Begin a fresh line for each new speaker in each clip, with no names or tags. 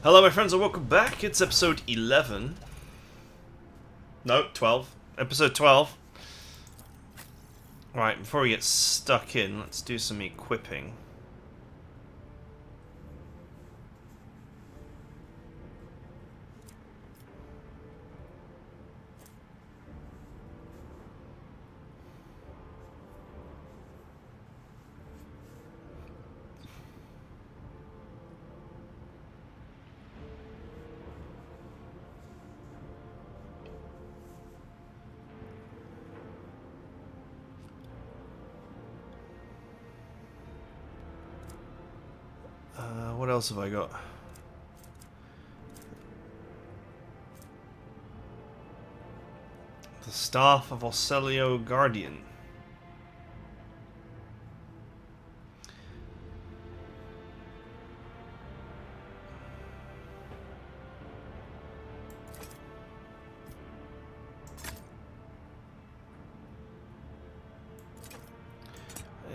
Hello my friends and welcome back. It's episode 11. No, 12. Episode 12. Right, before we get stuck in, let's do some equipping. What else have I got? The Staff of Ocelio Guardian.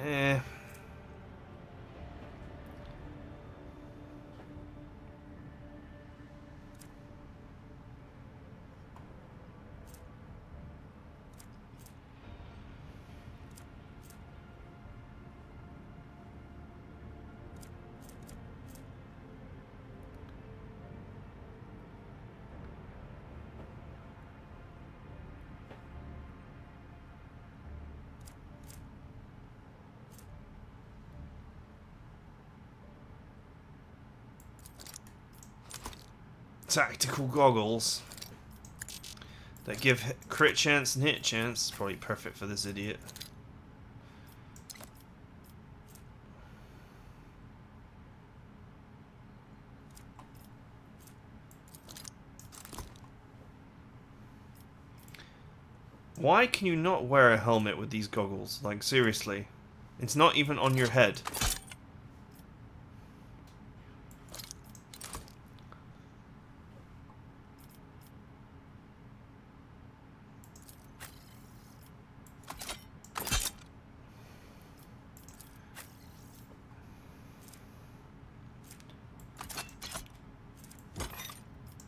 Eh. Tactical goggles that give crit chance and hit chance. It's probably perfect for this idiot. Why can you not wear a helmet with these goggles? Like, seriously. It's not even on your head.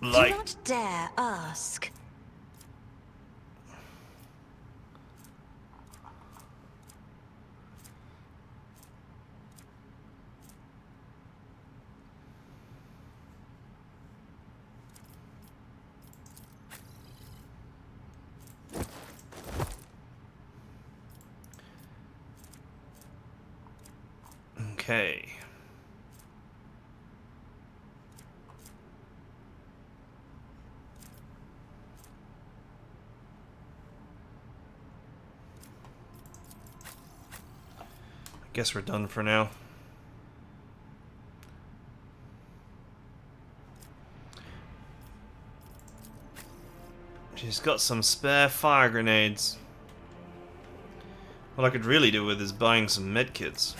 Like,
do not dare ask.
okay. Guess we're done for now. She's got some spare fire grenades. What I could really do with is buying some medkits.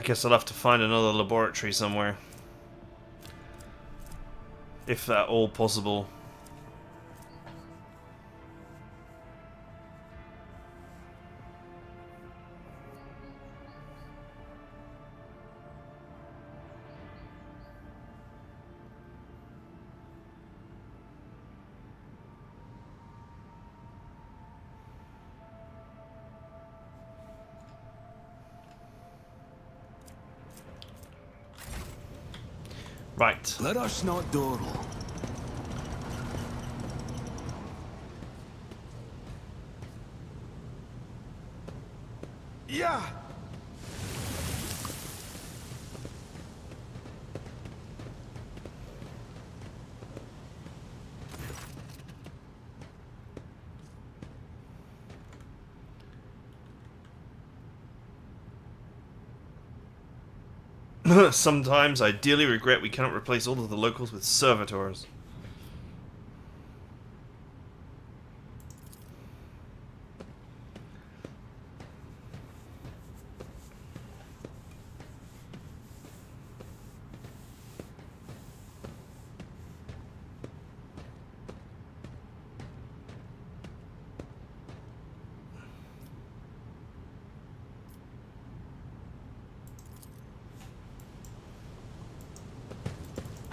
I guess I'll have to find another laboratory somewhere. If at all possible. Right.
Let us not dawdle. Yeah.
Sometimes I dearly regret we cannot replace all of the locals with servitors.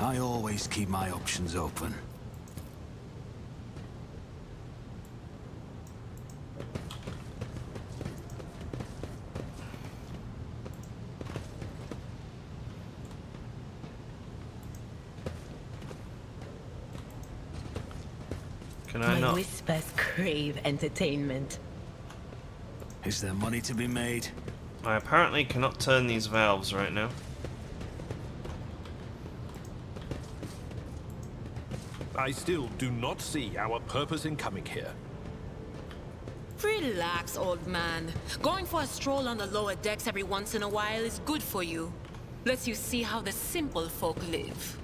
I always keep my options open.
Can I
My
not?
whispers crave entertainment.
Is there money to be made?
I apparently cannot turn these valves right now.
I still do not see our purpose in coming here.
Relax, old man. Going for a stroll on the lower decks every once in a while is good for you. Lets you see how the simple folk live.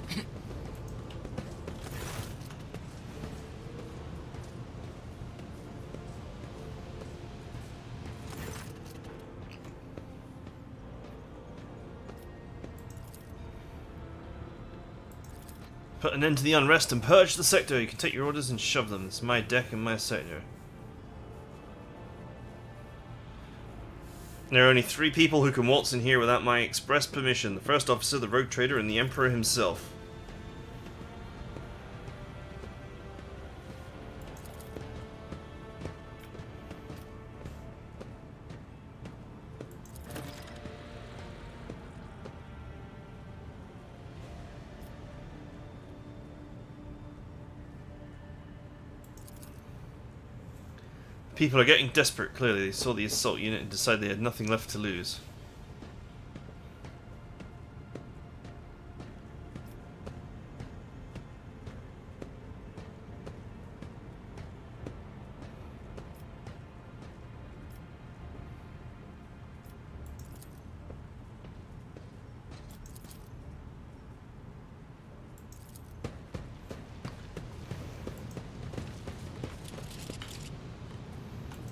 Put an end to the unrest and purge the sector. You can take your orders and shove them. It's my deck and my sector. There are only 3 people who can waltz in here without my express permission. The first officer, the rogue trader, and the Emperor himself. People are getting desperate, clearly. They saw the assault unit and decided they had nothing left to lose.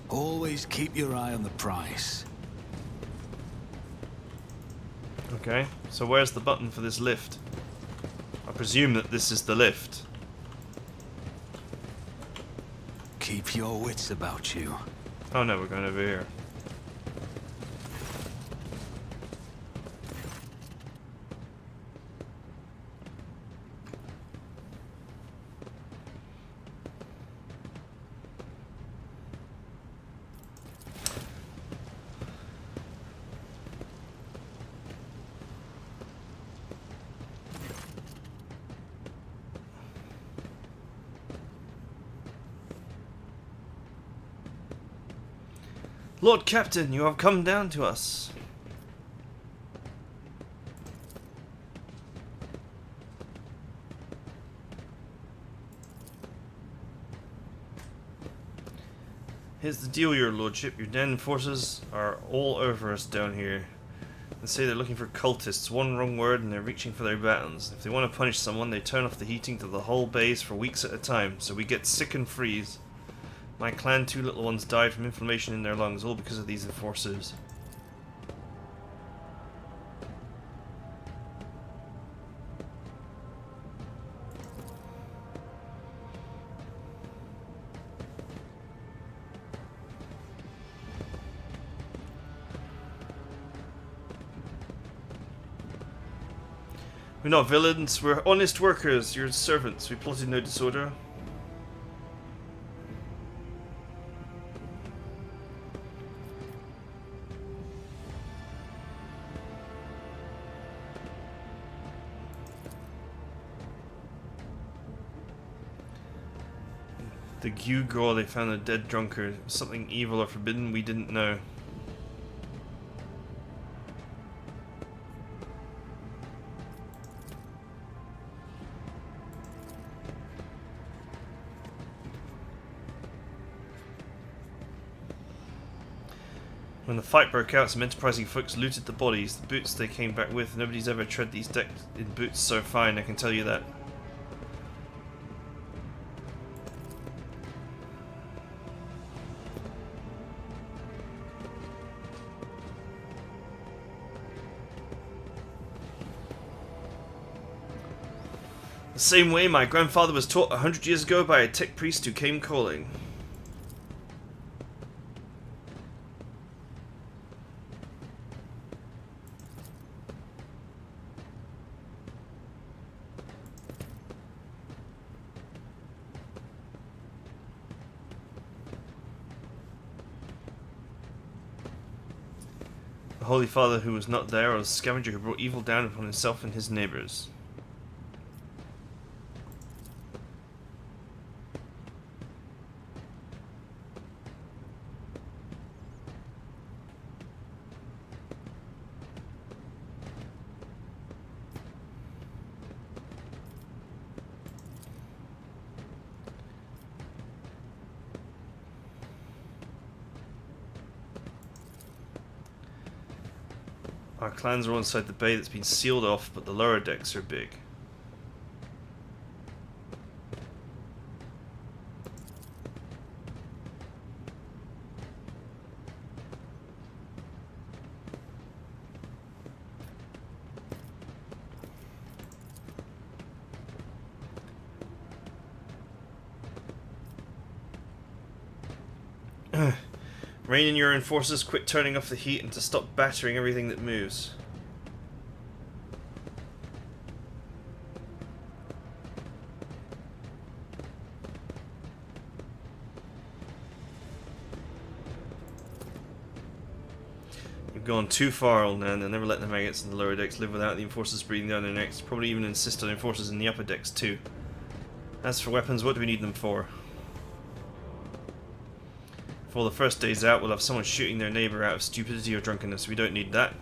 Always keep your eye on the price.
Okay, so where's the button for this lift? I presume that this is the lift.
Keep your wits about you.
Oh no, we're going over here. Lord Captain, you have come down to us. Here's the deal, your lordship. Your den forces are all over us down here. They say they're looking for cultists. One wrong word and they're reaching for their batons. If they want to punish someone, they turn off the heating to the whole base for weeks at a time, so we get sick and freeze. My clan, 2 little ones died from inflammation in their lungs, all because of these enforcers. We're not villains, we're honest workers, you're servants, we plotted no disorder. The Gu girl, they found a dead drunkard. Something evil or forbidden we didn't know. When the fight broke out, some enterprising folks looted the bodies, the boots they came back with. Nobody's ever tread these decks in boots so fine, I can tell you that. The same way my grandfather was taught 100 years ago by a tech priest who came calling. The Holy Father who was not there, or the scavenger who brought evil down upon himself and his neighbors. Our clans are inside the bay that's been sealed off, but the lower decks are big. Rein in your enforcers, quit turning off the heat, and to stop battering everything that moves. You've gone too far, old man. They'll never let the maggots in the lower decks live without the enforcers breathing down their necks. Probably even insist on enforcers in the upper decks too. As for weapons, what do we need them for? Before the first day's out, we'll have someone shooting their neighbour out of stupidity or drunkenness. We don't need that.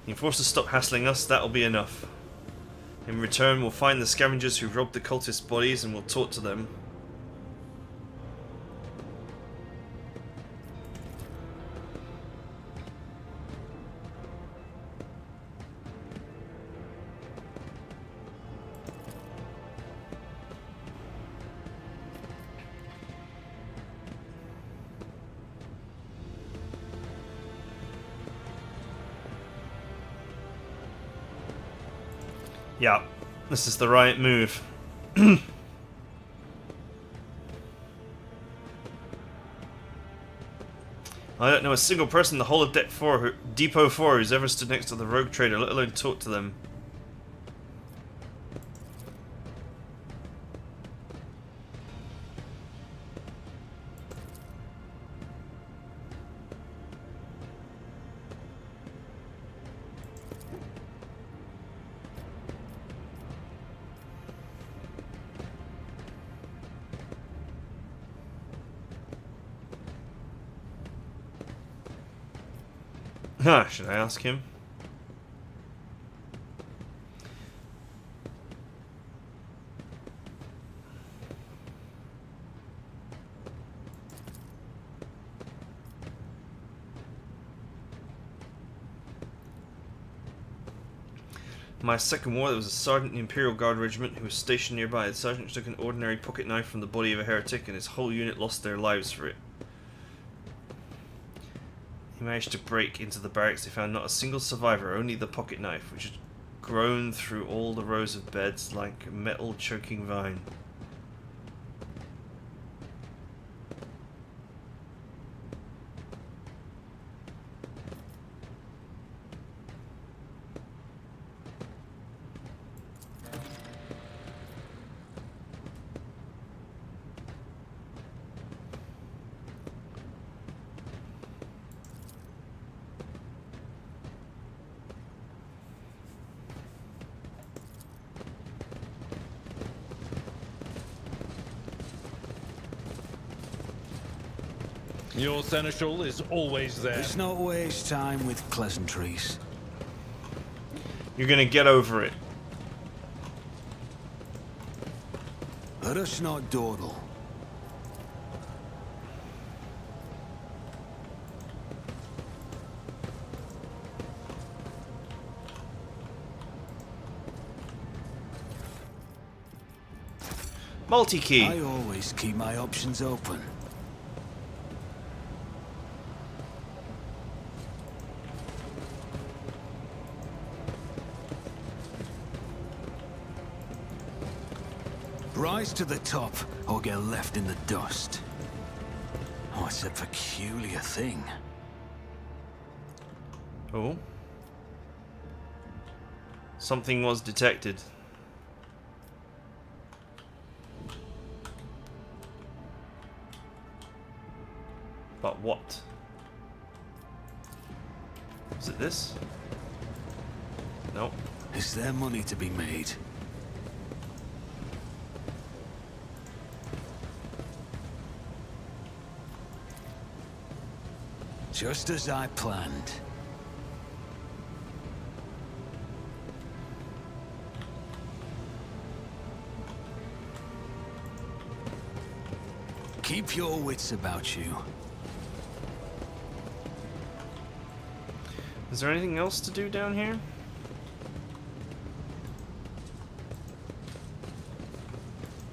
The enforcers stop hassling us, that'll be enough. In return, we'll find the scavengers who robbed the cultists' bodies and we'll talk to them. Yeah, this is the right move. I don't know a single person in the whole of Depot 4 who's ever stood next to the rogue trader, let alone talked to them. Huh, should I ask him? My second war, there was a sergeant in the Imperial Guard Regiment who was stationed nearby. The sergeant took an ordinary pocket knife from the body of a heretic and his whole unit lost their lives for it. He managed to break into the barracks. They found not a single survivor, only the pocket knife, which had grown through all the rows of beds like a metal choking vine.
Your seneschal is always there.
Let's not waste time with pleasantries.
You're gonna get over it.
Let us not dawdle.
Multi-key.
I always keep my options open. Rise to the top, or get left in the dust. Oh, it's a peculiar thing.
Oh. Something was detected. But what? Is it this? No.
Is there money to be made? Just as I planned. Keep your wits about you.
Is there anything else to do down here?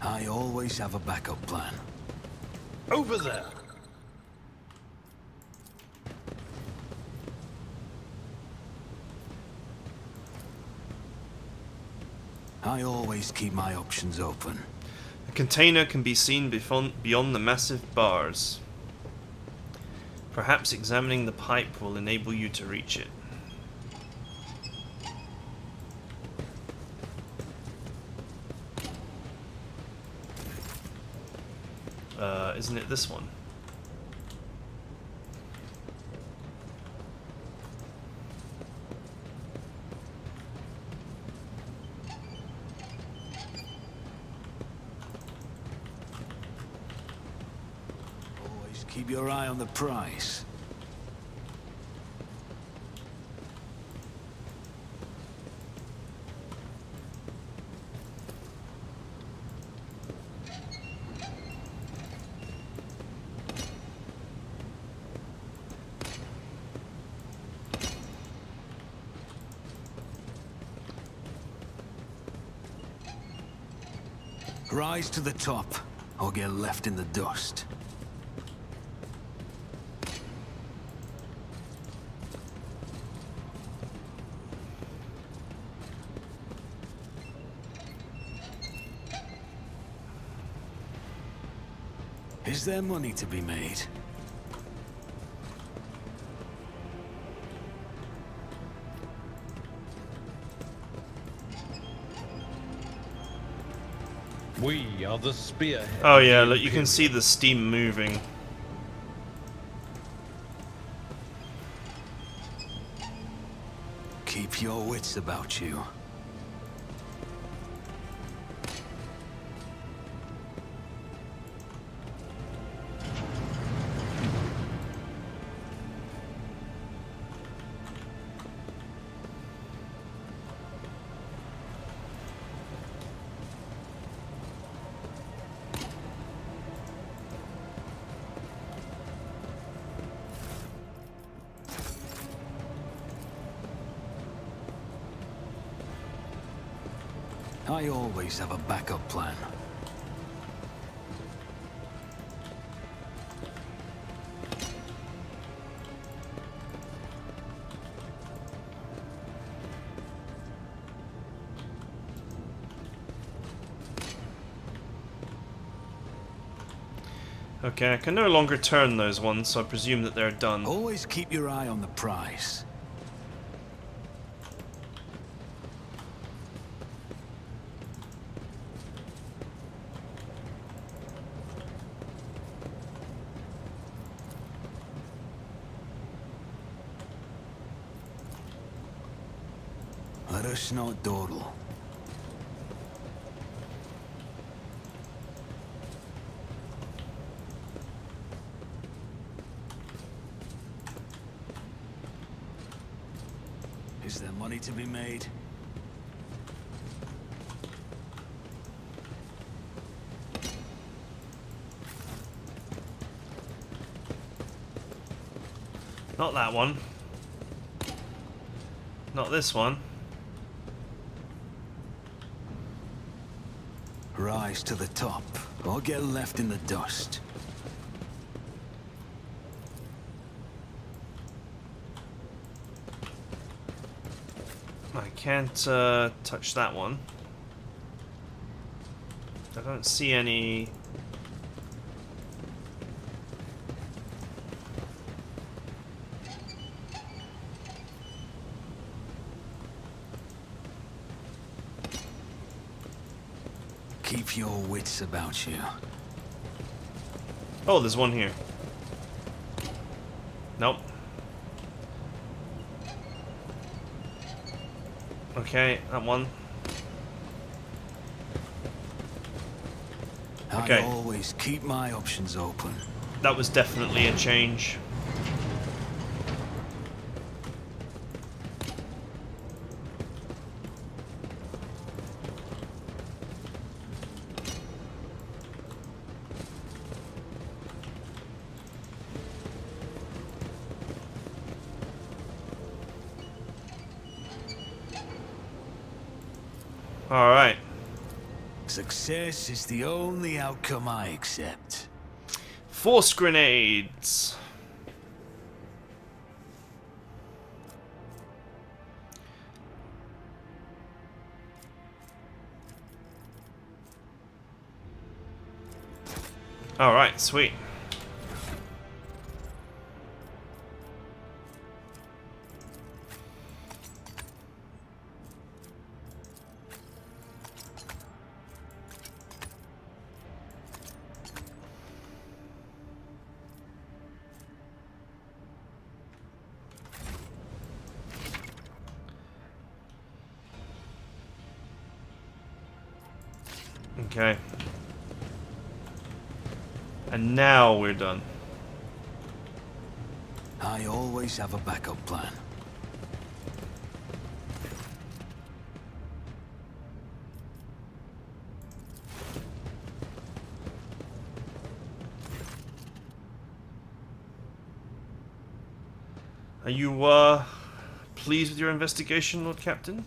I always have a backup plan.
Over there!
I always keep my options open.
A container can be seen beyond the massive bars. Perhaps examining the pipe will enable you to reach it. Isn't it this one?
Always keep your eye on the prize. Rise to the top, or get left in the dust. Is there money to be made?
We are the spearhead.
Oh yeah, look, you can see the steam moving.
Keep your wits about you. I always have a backup plan.
Okay, I can no longer turn those ones, so I presume that they're done.
Always keep your eye on the prize. Let us not dawdle. Is there money to be made?
Not that one. Not this one.
rise to the top, or get left in the dust.
I can't touch that one. I don't see any...
Keep your wits about you.
Oh, there's one here. Nope. Okay, that one. Okay.
I always keep my options open.
That was definitely a change. Alright.
Success is the only outcome I accept.
Force grenades! Alright, sweet. Okay. And now we're done.
I always have a backup plan.
Are you, pleased with your investigation, Lord Captain?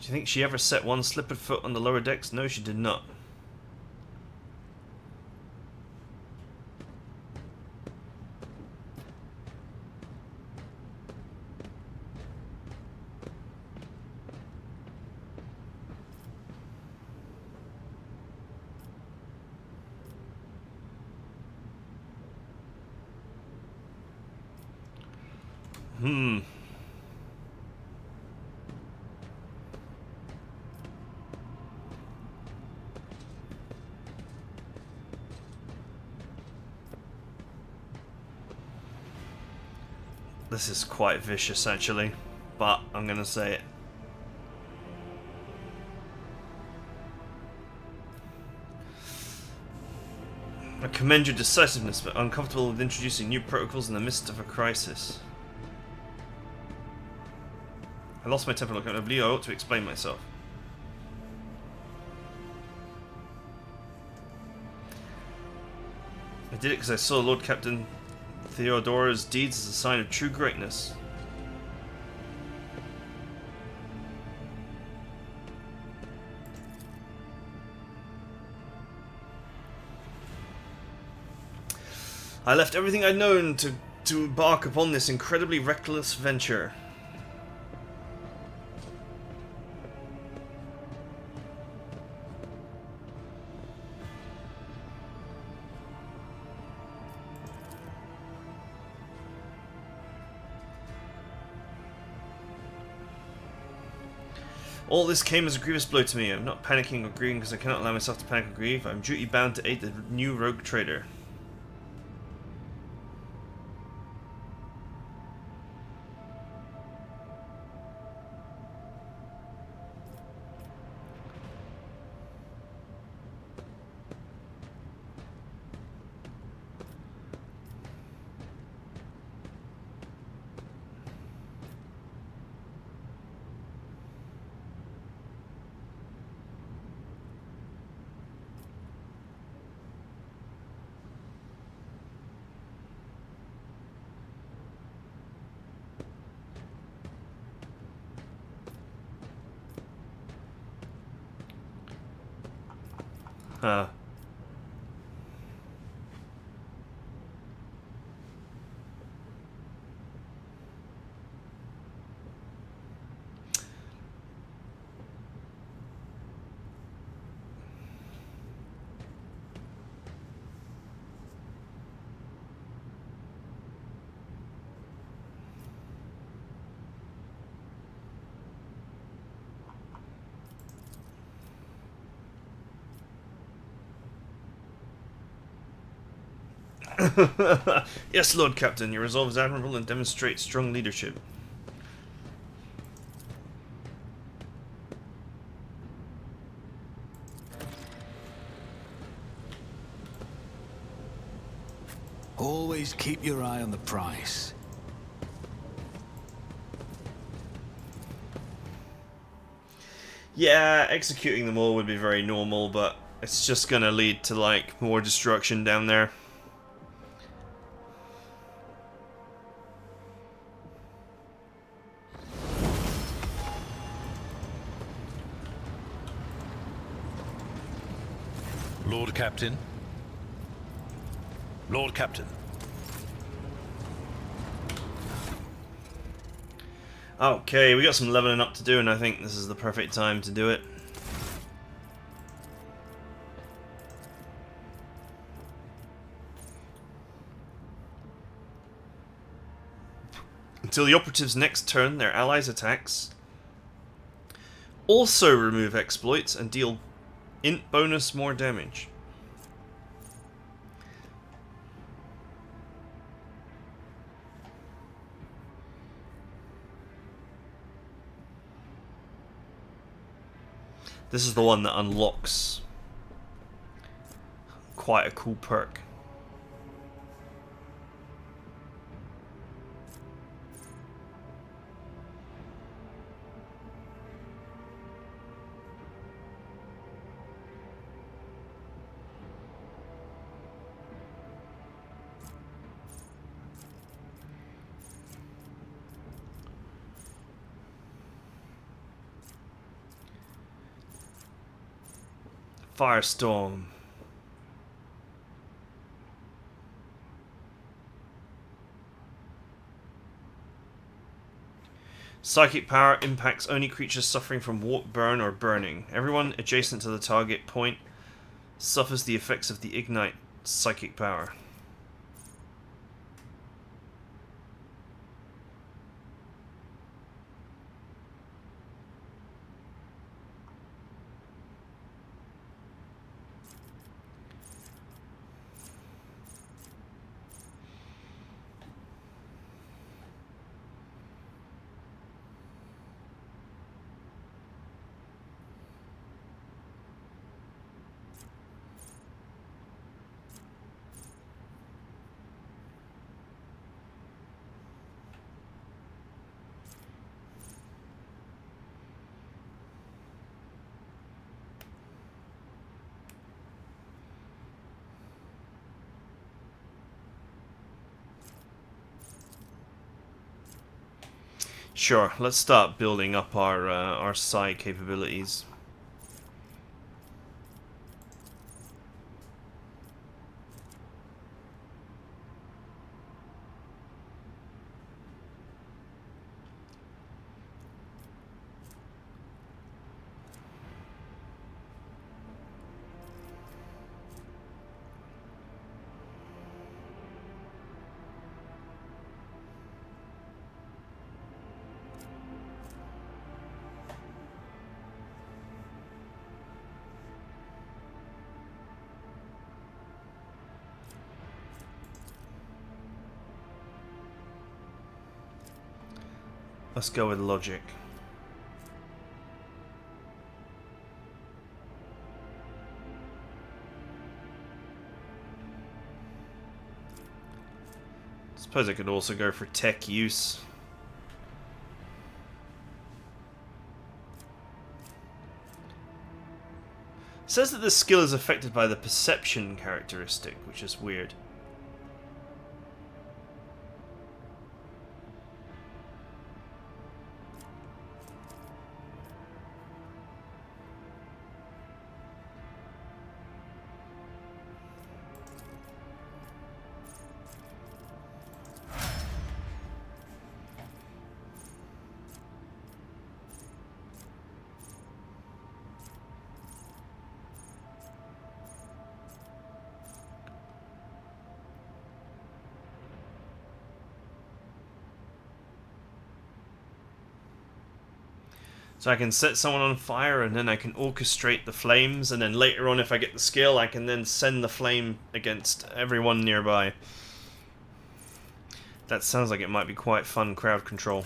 Do you think she ever set one slippered foot on the lower decks? No, she did not. This is quite vicious, actually, but I'm gonna say it. I commend your decisiveness, but uncomfortable with introducing new protocols in the midst of a crisis. I lost my temper, I believe I ought to explain myself. I did it because I saw Lord Captain Theodora's deeds as a sign of true greatness. I left everything I'd known to embark upon this incredibly reckless venture. All this came as a grievous blow to me. I'm not panicking or grieving because I cannot allow myself to panic or grieve. I'm duty bound to aid the new rogue trader. Huh. Yes, Lord Captain, your resolve is admirable and demonstrates strong leadership.
Always keep your eye on the prize.
Yeah, executing them all would be very normal, but it's just gonna lead to, like, more destruction down there.
Lord Captain. Lord Captain.
Okay, we got some leveling up to do, and I think this is the perfect time to do it. Until the operative's next turn, their allies' attacks also remove exploits and deal int bonus more damage. This is the one that unlocks quite a cool perk. Firestorm. Psychic power impacts only creatures suffering from warp, burn, or burning. Everyone adjacent to the target point suffers the effects of the ignite psychic power. Sure, let's start building up our psi capabilities. Let's go with logic. Suppose I could also go for tech use. It says that this skill is affected by the perception characteristic, which is weird. So I can set someone on fire and then I can orchestrate the flames, and then later on if I get the skill I can then send the flame against everyone nearby. That sounds like it might be quite fun crowd control.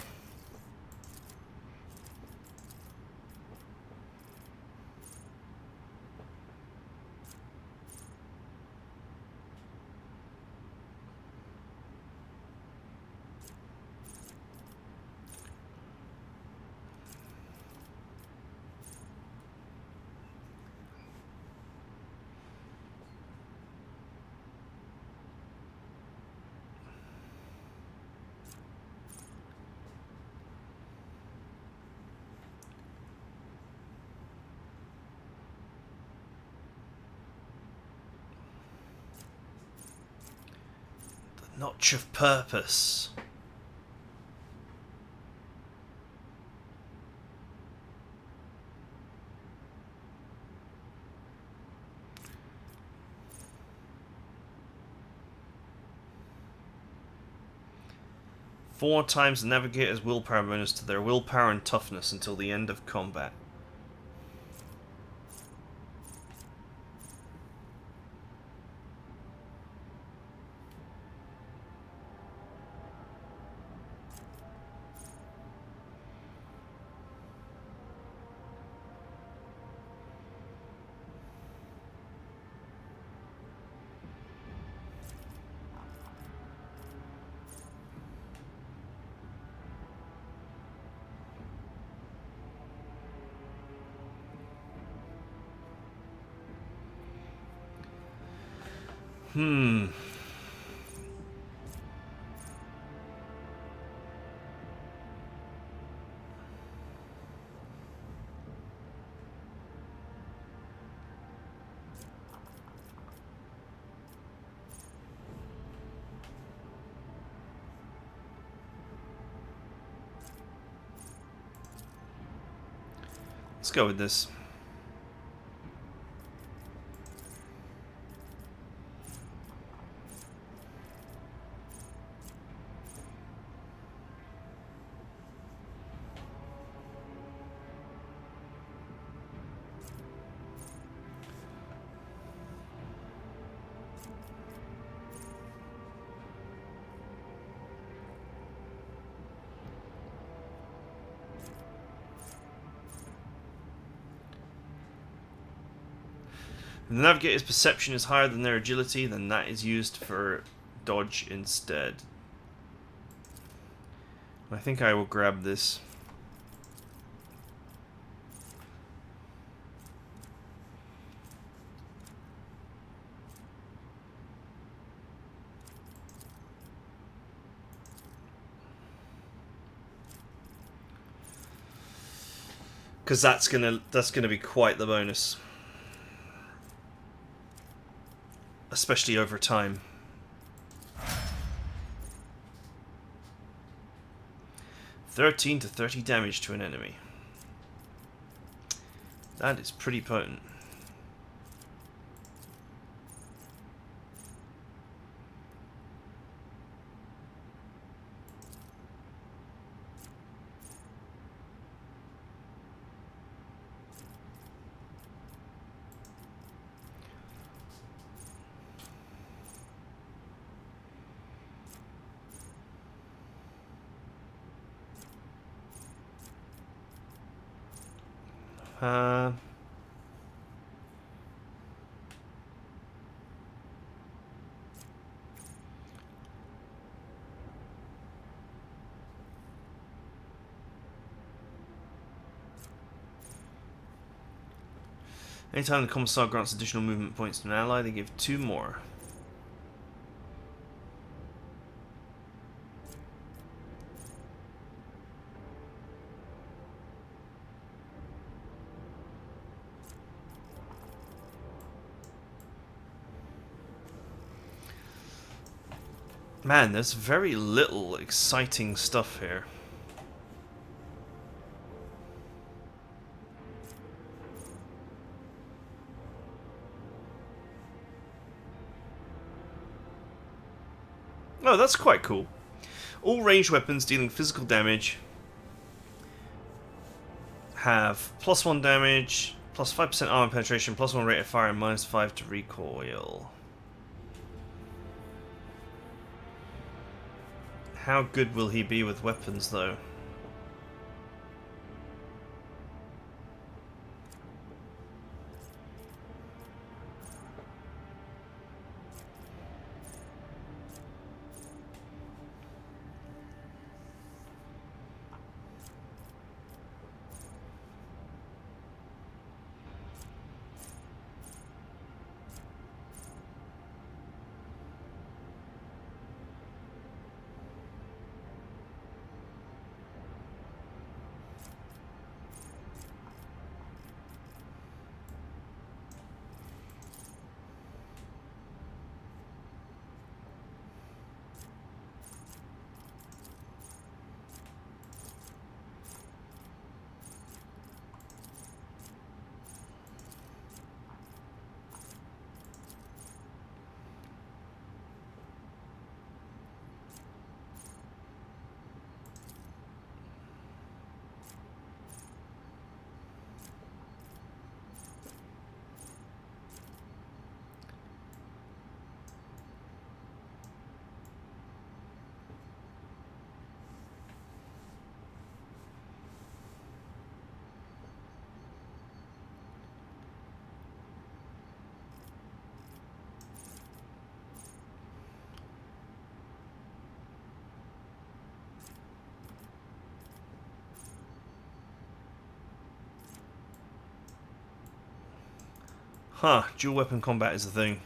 Notch of purpose. Four times the navigator's willpower bonus to their willpower and toughness until the end of combat. Let's go with this. If the navigator's perception is higher than their agility, then that is used for dodge instead. I think I will grab this. Because that's gonna be quite the bonus. Especially over time. $13 to 30 damage to an enemy. That is pretty potent. Anytime the Commissar grants additional movement points to an ally, they give 2 more. Man, there's very little exciting stuff here. Oh, that's quite cool. All ranged weapons dealing physical damage have +1 damage, plus 5% armor penetration, +1 rate of fire, and -5 to recoil. How good will he be with weapons, though? Huh, dual weapon combat is the thing.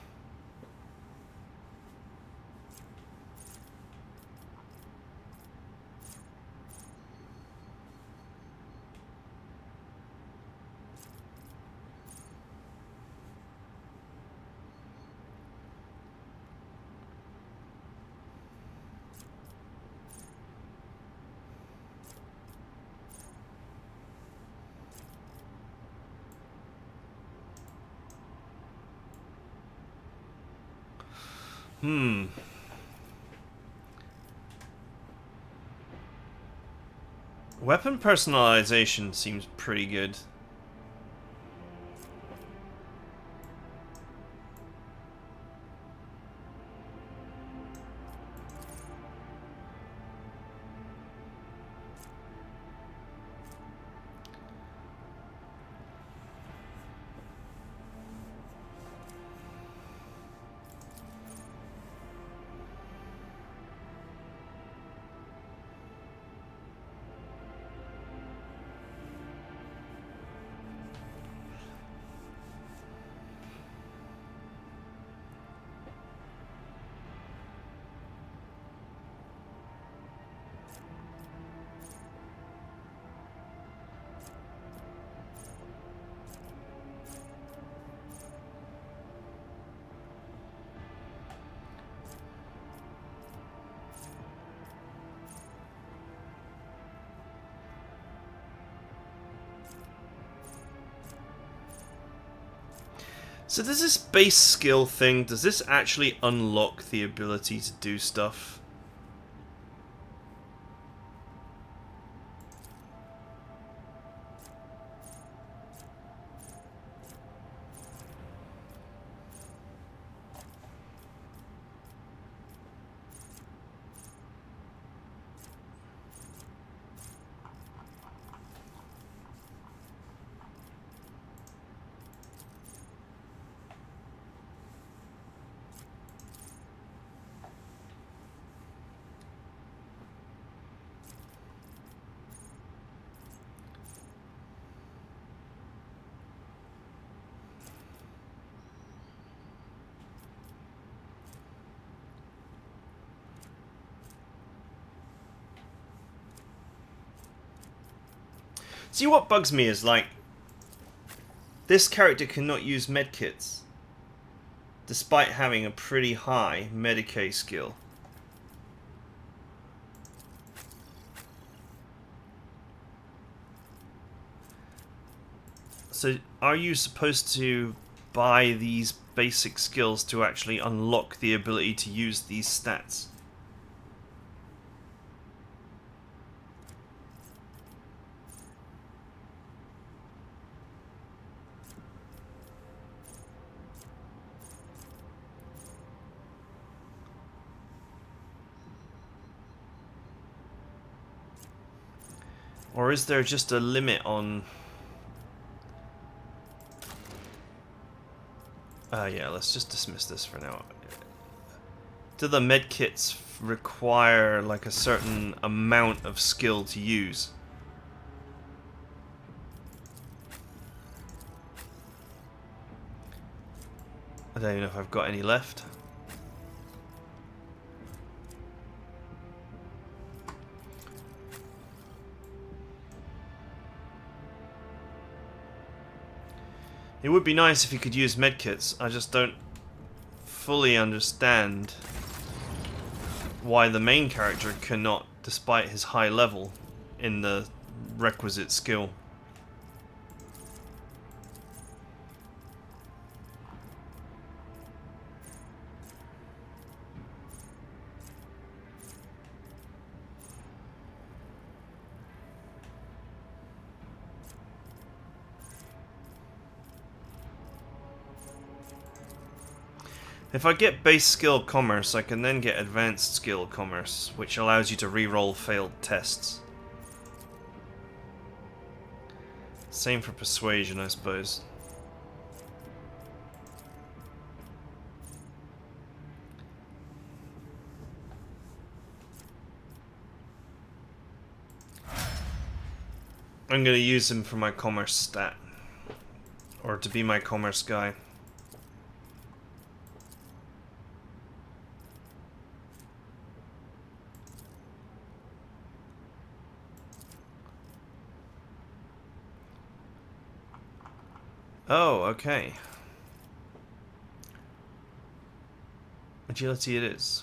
Weapon personalization seems pretty good. So does this base skill thing, does this actually unlock the ability to do stuff? See, what bugs me is, like, this character cannot use medkits, despite having a pretty high Medicae skill. So, are you supposed to buy these basic skills to actually unlock the ability to use these stats? Or is there just a limit on... yeah, let's just dismiss this for now. Do the medkits require like a certain amount of skill to use? I don't even know if I've got any left. It would be nice if you could use medkits. I just don't fully understand why the main character cannot, despite his high level in the requisite skill. If I get base skill commerce, I can then get advanced skill commerce, which allows you to reroll failed tests. Same for persuasion, I suppose. I'm going to use him for my commerce stat, or to be my commerce guy. Oh, okay. Agility it is.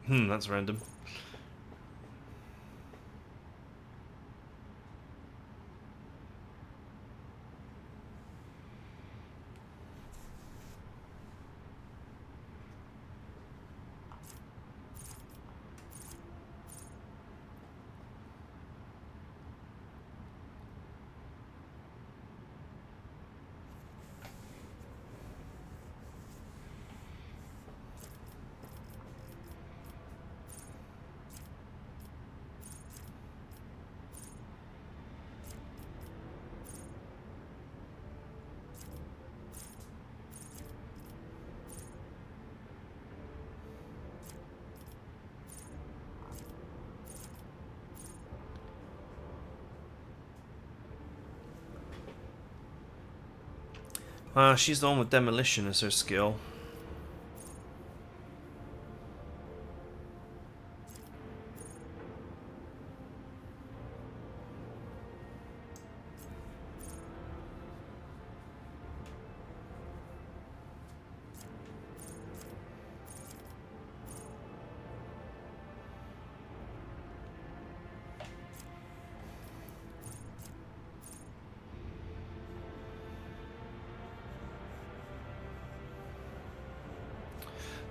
That's random. She's the one with demolition as her skill.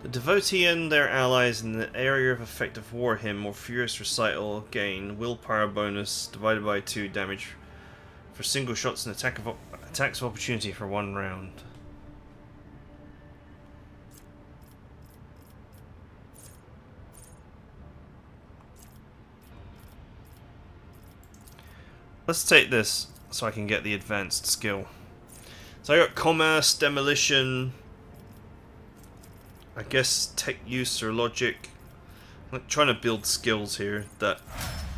The devotee and their allies in the area of effective war hymn or furious recital gain willpower bonus divided by 2 damage for single shots and attacks of opportunity for 1 round. Let's take this so I can get the advanced skill. So I got commerce, demolition, I guess tech use or logic. I'm trying to build skills here that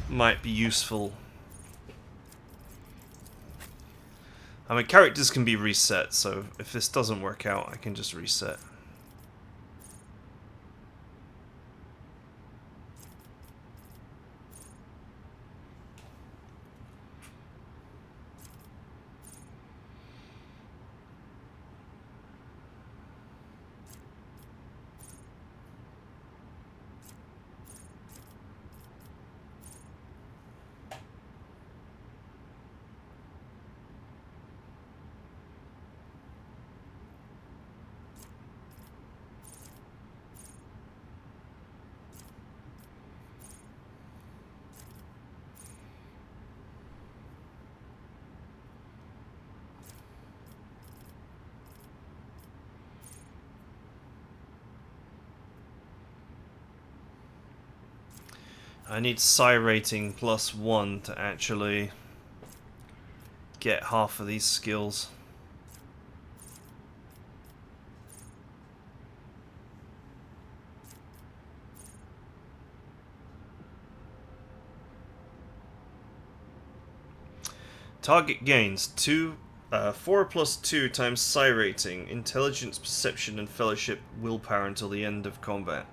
might be useful. I mean, characters can be reset, so if this doesn't work out, I can just reset. I need psi rating +1 to actually get half of these skills. Target gains 4 + 2 times psi rating, intelligence, perception, and fellowship willpower until the end of combat.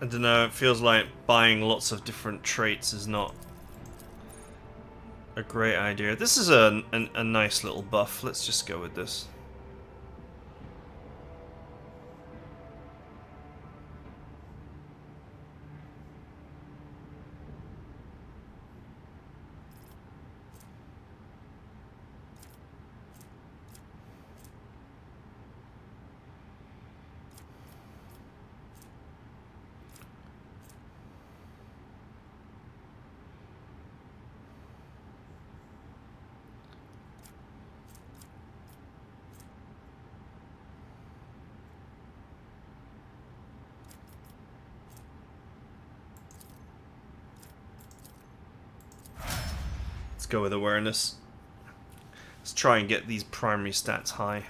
I don't know, it feels like buying lots of different traits is not a great idea. This is a nice little buff. Let's just go with this. Let's go with awareness. Let's try and get these primary stats high.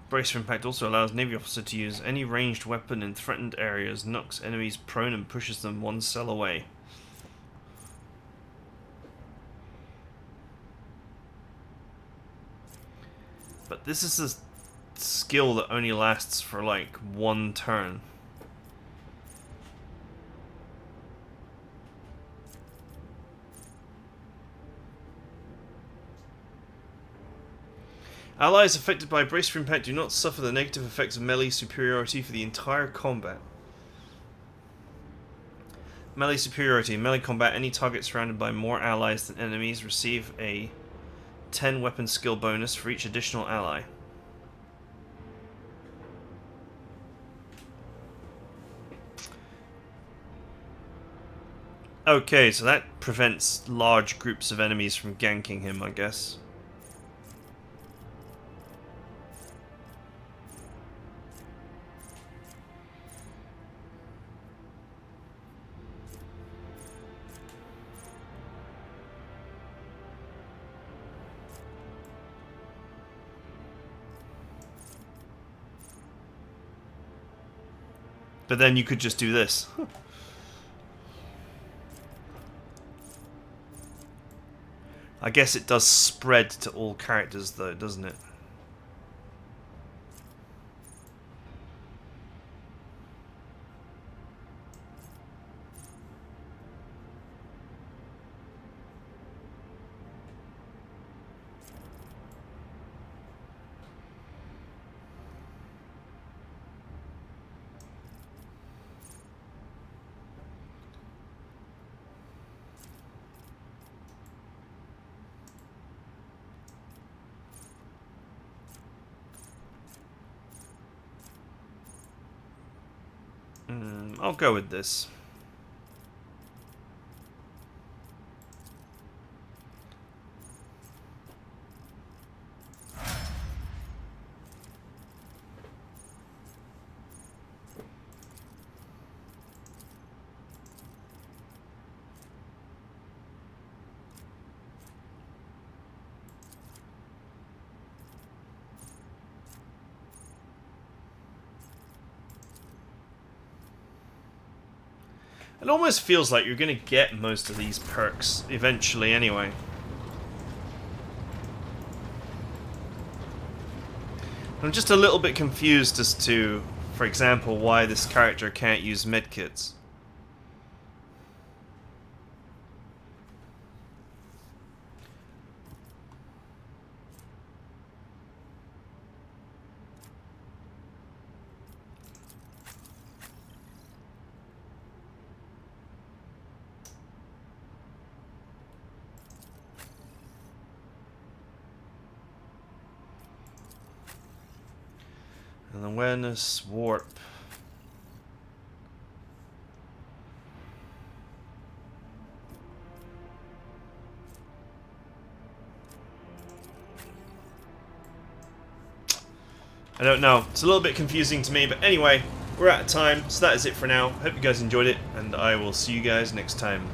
Brace for impact also allows Navy officer to use any ranged weapon in threatened areas, knocks enemies prone and pushes them 1 cell away. But this is a skill that only lasts for like 1 turn. Allies affected by brace for impact do not suffer the negative effects of melee superiority for the entire combat. Melee superiority. In melee combat, any target surrounded by more allies than enemies receive a 10 weapon skill bonus for each additional ally. Okay, so that prevents large groups of enemies from ganking him, I guess. But then you could just do this. I guess it does spread to all characters though, doesn't it? I'll go with this. It almost feels like you're going to get most of these perks eventually anyway. I'm just a little bit confused as to, for example, why this character can't use medkits. An awareness warp. I don't know. It's a little bit confusing to me, but anyway, we're out of time, so that is it for now. Hope you guys enjoyed it, and I will see you guys next time.